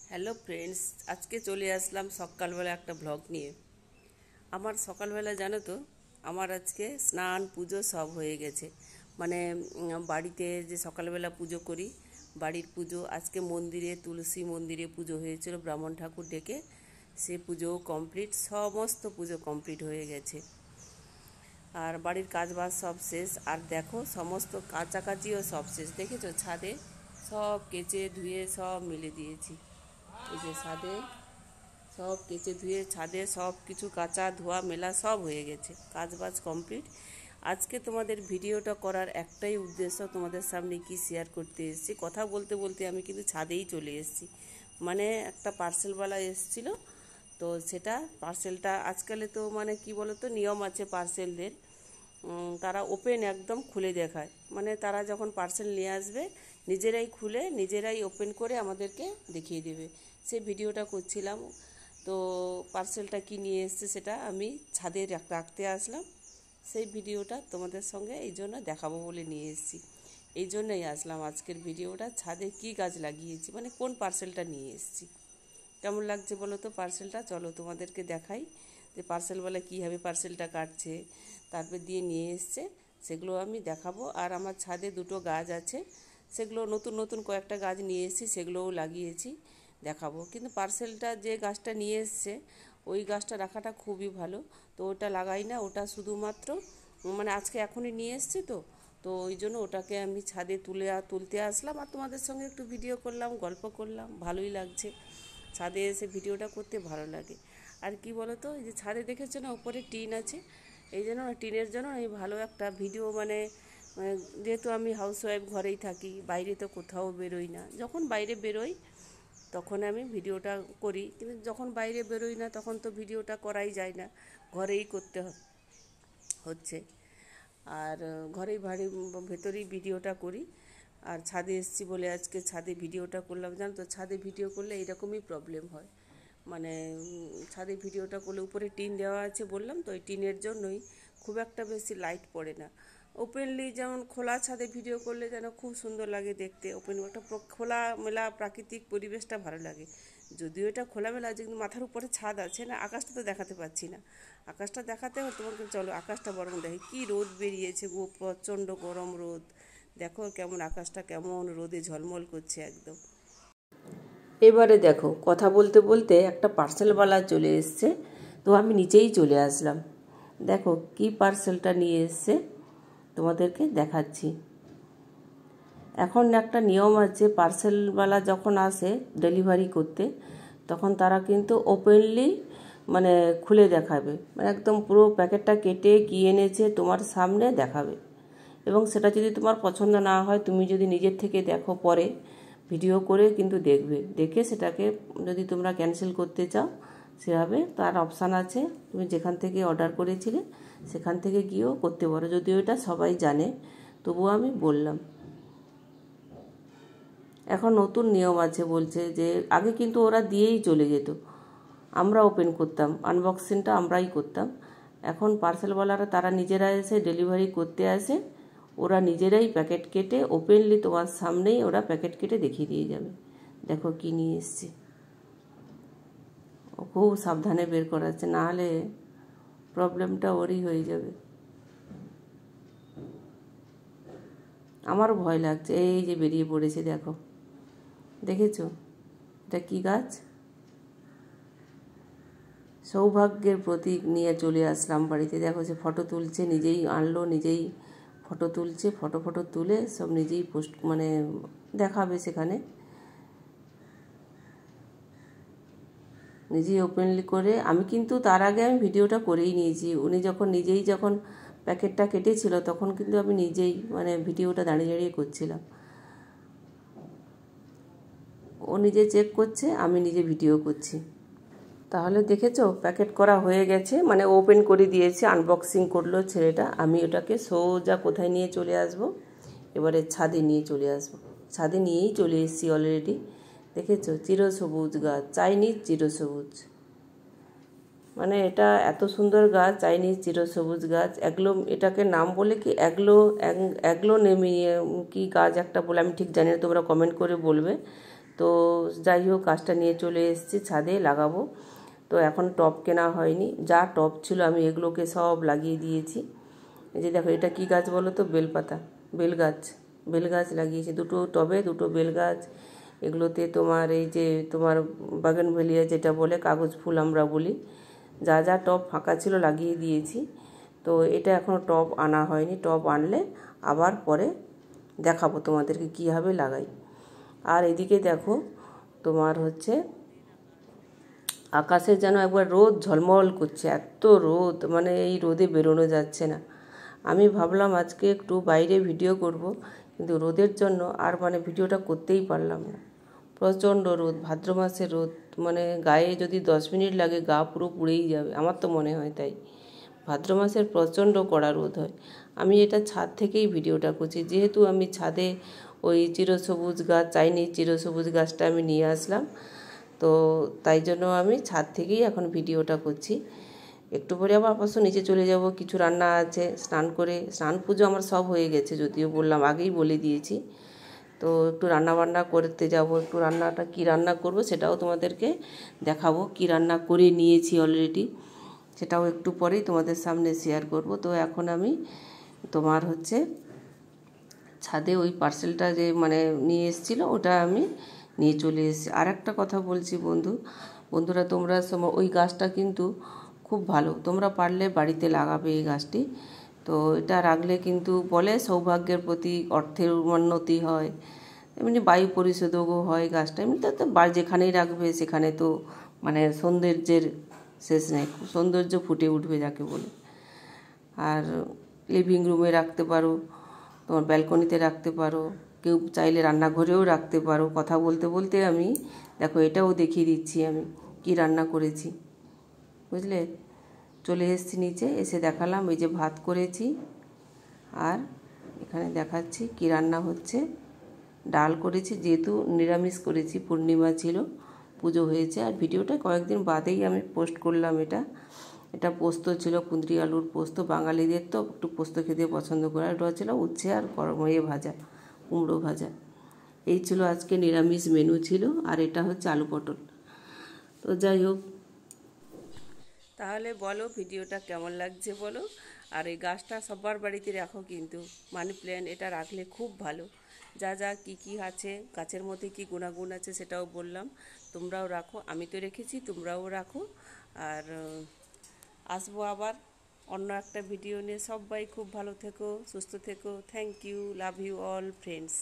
Hello friends, আজকে চলে আসলাম সকালবেলা একটা ব্লগ নিয়ে। আমার সকালবেলা জানো তো, আমার আজকে স্নান পুজো সব হয়ে গেছে। মানে বাড়িতে যে সকালবেলা পুজো করি, বাড়ির পুজো আজকে মন্দিরে, তুলসী মন্দিরে পুজো হয়েছিল, ব্রাহ্মণ ঠাকুর ডেকে। সে পুজো কমপ্লিট, সমস্ত পুজো কমপ্লিট হয়ে গেছে। আর বাড়ির কাজবাজ সব শেষ। আর দেখো, সমস্ত কাচাকাচিও সব শেষ। দেখেছো, ছাদে সব কেচে ধুয়ে সব মেলে দিয়েছি। এই যে ছাদে সব কেচে ধুয়ে ছাদে সব কিছু কাচা ধোয়া মেলা সব হয়ে গেছে, কাজবাজ কমপ্লিট। আজকে তোমাদের ভিডিওটা করার একটাই উদ্দেশ্য, তোমাদের সামনে কি শেয়ার করতে এসেছি। কথা বলতে বলতে আমি কিন্তু ছাদেই চলে এসেছি। মানে একটা পার্সেলওয়ালা এসেছিলো, তো সেটা পার্সেলটা আজকালে তো মানে কি বলো তো, নিয়ম আছে পার্সেলদের, তারা ওপেন একদম খুলে দেখায়। মানে তারা যখন পার্সেল নিয়ে আসবে নিজেরাই খুলে নিজেরাই ওপেন করে আমাদেরকে দেখিয়ে দেবে। সেই ভিডিওটা করছিলাম। তো পার্সেলটা কি নিয়ে এসছে সেটা আমি ছাদে রাখতে আসলাম। সেই ভিডিওটা তোমাদের সঙ্গে এই জন্য দেখাবো বলে নিয়ে এসেছি। এই জন্যই আসলাম আজকের ভিডিওটা, ছাদে কি গাছ লাগিয়েছি, মানে কোন পার্সেলটা নিয়ে এসেছি। কেমন লাগছে বলো তো পার্সেলটা? চলো তোমাদেরকে দেখাই যে পার্সেলওয়ালা কীভাবে পার্সেলটা কাটছে, তারপর দিয়ে নিয়ে এসছে, সেগুলো আমি দেখাবো। আর আমার ছাদে দুটো গাছ আছে, সেগুলো নতুন নতুন কয়েকটা গাছ নিয়ে এসেছি, সেগুলোও লাগিয়েছি, দেখাবো। কিন্তু পার্সেলটা যে গাছটা নিয়ে এসছে ওই গাছটা রাখাটা খুবই ভালো, তো ওটা লাগাই না। ওটা শুধুমাত্র মানে আজকে এখনই নিয়ে এসছি, তো তো ওই জন্য ওটাকে আমি ছাদে তুলতে আসলাম, আর তোমাদের সঙ্গে একটু ভিডিও করলাম, গল্প করলাম, ভালোই লাগছে। ছাদে এসে ভিডিওটা করতে ভালো লাগে। আর কি বলো তো, এই যে ছাদে দেখেছো না, উপরে টিন আছে, এই জন্য না টিনের জন্য আমি ভালো একটা ভিডিও মানে যেহেতু আমি হাউসওয়াইফ, ঘরেই থাকি, বাইরে তো কোথাও বেরোই না। যখন বাইরে বেরোই তখন আমি ভিডিওটা করি, কিন্তু যখন বাইরে বেরোই না তখন তো ভিডিওটা করাই যায় না, ঘরেই করতে হচ্ছে। আর ঘরেই ভেতরেই ভিডিওটা করি। আর ছাদে এসেছি বলে আজকে ছাদে ভিডিওটা করলাম। জানো তো, ছাদে ভিডিও করলে এইরকমই প্রবলেম হয়। মানে ছাদে ভিডিওটা করলে উপরে টিন দেওয়া আছে বললাম, তো ওই টিনের জন্যই খুব একটা বেশি লাইট পড়ে না। ওপেনলি যেমন খোলা ছাদে ভিডিও করলে যেন খুব সুন্দর লাগে দেখতে, ওপেন একটা খোলা মেলা প্রাকৃতিক পরিবেশটা ভালো লাগে। যদিও এটা খোলামেলা আছে, কিন্তু মাথার উপরে ছাদ আছে না, আকাশটা তো দেখাতে পাচ্ছি না। আকাশটা দেখাতে হবে তোমাকে, চলো আকাশটা বরং দেখি। কী রোদ বেরিয়েছে গো, প্রচণ্ড গরম রোদ। দেখো কেমন আকাশটা কেমন রোদে ঝলমল করছে একদম। এবারে দেখো, কথা বলতে বলতে একটা পার্সেলওয়ালা চলে এসছে, তো আমি নিচেই চলে আসলাম। দেখো কি পার্সেলটা নিয়ে এসছে তোমাদেরকে দেখাচ্ছি। এখন একটা নিয়ম আছে, পার্সেলওয়ালা যখন আসে ডেলিভারি করতে, তখন তারা কিন্তু ওপেনলি মানে খুলে দেখাবে, মানে একদম পুরো প্যাকেটটা কেটে কী এনেছে তোমার সামনে দেখাবে। এবং সেটা যদি তোমার পছন্দ না হয়, তুমি যদি নিজের থেকে দেখো, পরে ভিডিও করে কিন্তু দেখবে, দেখে সেটাকে যদি তোমরা ক্যান্সেল করতে চাও সেভাবে তার অপশান আছে। তুমি যেখান থেকে অর্ডার করেছিলে সেখান থেকে গিয়েও করতে পারো, যদিও এটা সবাই জানে, তবুও আমি বললাম। এখন নতুন নিয়ম আছে, বলছে যে আগে কিন্তু ওরা দিয়েই চলে যেত, আমরা ওপেন করতাম, আনবক্সিংটা আমরাই করতাম। এখন পার্সেলওয়ালারা তারা নিজেরা এসে ডেলিভারি করতে আসে, ওরা নিজেরাই প্যাকেট কেটে ওপেনলি তোমার সামনেই ওরা প্যাকেট কেটে দেখিয়ে দিয়ে যাবে। দেখো কি নিয়ে এসছে, ও খুব সাবধানে বের করাচ্ছে, নাহলে প্রবলেমটা ওরই হয়ে যাবে। আমারও ভয় লাগছে। এই যে বেরিয়ে পড়েছে, দেখো, দেখেছো এটা কি গাছ? সৌভাগ্যের প্রতীক নিয়ে চলে আসলাম বাড়িতে। দেখো যে ফটো তুলছে, নিজেই আনলো, নিজেই ফটো তুলছে, ফটো তুলে সব নিজেই পোস্ট মানে দেখাবে সেখানে, নিজেই ওপেনলি করে। আমি কিন্তু তার আগে আমি ভিডিওটা করেই নিয়েছি। উনি যখন প্যাকেটটা কেটেছিল তখন কিন্তু আমি নিজেই মানে ভিডিওটা দাঁড়িয়ে দাঁড়িয়ে করছিলাম। ও নিজে চেক করছে, আমি নিজে ভিডিও করছি। তাহলে দেখেছো, প্যাকেট করা হয়ে গেছে, মানে ওপেন করে দিয়েছে, আনবক্সিং করলো ছেলেটা। আমি ওটাকে সোজা কোথায় নিয়ে চলে আসব, এবারে ছাদে নিয়ে চলে আসব। ছাদে নিয়েই চলে এসেছি অলরেডি। দেখেছো, চিরসবুজ গাছ, চাইনিজ চিরসবুজ, মানে এটা এত সুন্দর গাছ, চাইনিজ চিরসবুজ গাছ। এটাকে নাম বলে কি অ্যাগ্লো নেমিয়ে কি গাছ একটা বলে, আমি ঠিক জানি না, তোমরা কমেন্ট করে বলবে। তো যাই হোক গাছটা নিয়ে চলে এসেছি ছাদে লাগাবো। তো এখন টব কেনা হয়নি, যা টব ছিল আমি এগুলোকে সব লাগিয়ে দিয়েছি। এই যে দেখো এটা কি গাছ বলো তো, বেলপাতা, বেল গাছ লাগিয়েছি, দুটো টবে দুটো বেল গাছ। এগুলোতে তোমার এই যে তোমার বাগানভেলিয়া যেটা বলে, কাগজ ফুল আমরা বলি, যা যা টব ফাঁকা ছিল লাগিয়ে দিয়েছি। তো এটা এখনও টব আনা হয়নি, টব আনলে আবার পরে দেখাবো তোমাদেরকে কীভাবে লাগাই। আর এদিকে দেখো তোমার হচ্ছে আকাশে যেন একবার রোদ ঝলমল করছে, এত রোদ, মানে এই রোদে বেরোনো যাচ্ছে না। আমি ভাবলাম আজকে একটু বাইরে ভিডিও করব, কিন্তু রোদের জন্য আর মানে ভিডিওটা করতেই পারলাম না। প্রচণ্ড রোদ, ভাদ্র মাসের রোদ, মানে গায়ে যদি 10 মিনিট লাগে গা পুরো পুড়েই যাবে, আমার তো মনে হয় তাই। ভাদ্র মাসের প্রচণ্ড কড়া রোদ হয়। আমি এটা ছাদ থেকেই ভিডিওটা করছি, যেহেতু আমি ছাদে ওই চিরসবুজ গাছ, চাইনিজ চিরসবুজ গাছটা আমি নিয়ে আসলাম, তো তাই জন্য আমি ছাদ থেকেই এখন ভিডিওটা করছি। একটু পরে আবার অবশ্য নিচে চলে যাব, কিছু রান্না আছে, স্নান পুজো আমার সব হয়ে গেছে, যদিও বললাম আগেই বলে দিয়েছি। তো একটু রান্না বান্না করতে যাব, একটু রান্নাটা কি রান্না করব সেটাও তোমাদেরকে দেখাবো। কি রান্না করে নিয়েছি অলরেডি, সেটাও একটু পরেই তোমাদের সামনে শেয়ার করব। তো এখন আমি তোমার হচ্ছে ছাদে ওই পার্সেলটা যে মানে নিয়ে এসেছিলো ওটা আমি নিয়ে চলে এসেছি। আর একটা কথা বলছি বন্ধুরা, তোমরা ওই গাছটা কিন্তু খুব ভালো, তোমরা পারলে বাড়িতে লাগাবে এই গাছটি। তো এটা রাখলে কিন্তু বলে সৌভাগ্যের প্রতীক, অর্থের উন্নতি হয়, এমনি বায়ু পরিশোধকও হয় গাছটা। এমনিতে তো যেখানেই রাখবে সেখানে তো মানে সৌন্দর্যের শেষ নেই, সৌন্দর্য ফুটে উঠবে যাকে বলে। আর লিভিং রুমে রাখতে পারো, তোমার ব্যালকনিতে রাখতে পারো, কেউ চাইলে রান্নাঘরেও রাখতে পারো। কথা বলতে বলতে আমি দেখো এটাও দেখিয়ে দিচ্ছি আমি কি রান্না করেছি, বুঝলে। চলে এসেছি নিচে, এসে দেখালাম এই যে ভাত করেছি, আর এখানে দেখাচ্ছি কি রান্না হচ্ছে। ডাল করেছি, যেহেতু নিরামিষ করেছি, পূর্ণিমা ছিল, পুজো হয়েছে। আর ভিডিওটা কয়েকদিন বাদেই আমি পোস্ট করলাম। এটা পোস্ত ছিল, কুঁদরি আলুর পোস্ত, বাঙালিদের তো একটু পোস্ত খেতে পছন্দ করে। এটা ছিল উচ্ছে আর ভাজা, কুমড়ো ভাজা। এই ছিল আজকে নিরামিষ মেনু ছিল। আর এটা হচ্ছে আলু পটল। তো যাই হোক, তাহলে বলো ভিডিওটা কেমন লাগছে বলো। আর এই গাছটা সবার বাড়িতে রাখো কিন্তু, মানি প্ল্যান্ট এটা রাখলে খুব ভালো। যা যা কী আছে গাছের মধ্যে, কী গুণাগুণ আছে সেটাও বললাম, তোমরাও রাখো, আমি তো রেখেছি, তোমরাও রাখো। আর আসবো আবার অন্য একটা ভিডিও নিয়ে। সবাই খুব ভালো থেকো, সুস্থ থেকো। Thank you, love you all friends.